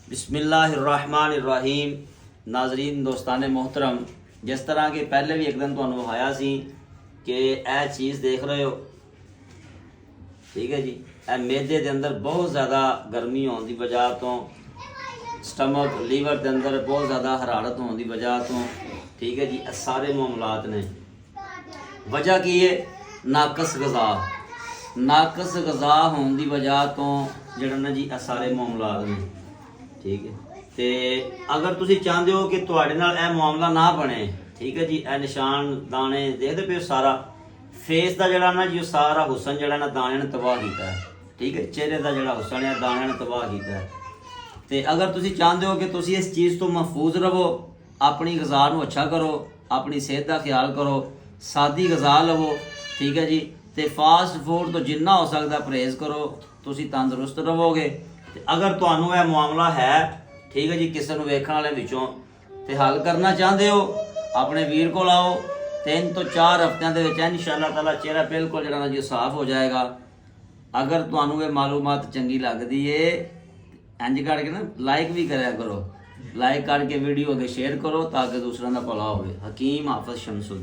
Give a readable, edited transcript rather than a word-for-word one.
बिस्मिल्लाहिर्रहमानिर्रहीम। नाजरीन दोस्तान मोहतरम, जिस तरह के पहले भी एक दिन तुहानू विखाया सी कि यह चीज़ देख रहे हो, ठीक है जी, यह मैदे के अंदर बहुत ज़्यादा गर्मी होने की वजह तो, स्टमक लीवर के अंदर बहुत ज़्यादा हरारत होने की वजह तो, ठीक है जी, यह सारे मामलात ने। वजह की है नाकस गज़ा, नाकस गज़ा होने की वजह तो जिहड़ा ना जी यह सारे मामलात ने, ठीक है। तो अगर तुसी चाहते हो कि तुहाडे नाल यह मामला ना बने, ठीक है जी, यह निशान दाने देखते पे हो, सारा फेस का जड़ा ना जी सारा हुसन जड़ा ना दाने ने तबाह किया है, ठीक है। चेहरे का जड़ा हुसन है दाने ने तबाह किया है। तो अगर तुसी चाहते हो कि तुसी इस चीज़ तो महफूज रहो, अपनी गज़ा नूं अच्छा करो, अपनी सेहत का ख्याल करो, सादी गज़ा लवो, ठीक है जी। तो फास्ट फूड तो जिन्ना हो सकता परहेज़ करो, तुसी तंदुरुस्त रहोगे। ते अगर तुहानू यह मामला है, ठीक है जी, किसी को वेखण वाले विचों ते हल करना चाहते हो, अपने वीर को आओ। 3 तो 4 हफ्तों के इंशाअल्लाह ताला चेहरा बिल्कुल जरा जी साफ हो जाएगा। अगर तुहानू ये मालूमात चंगी लगती है, इंज करके ना लाइक भी कराया करो, लाइक करके वीडियो अगे शेयर करो ताकि दूसरों का भला हो। हकीम हाफिज शमसुद्दीन।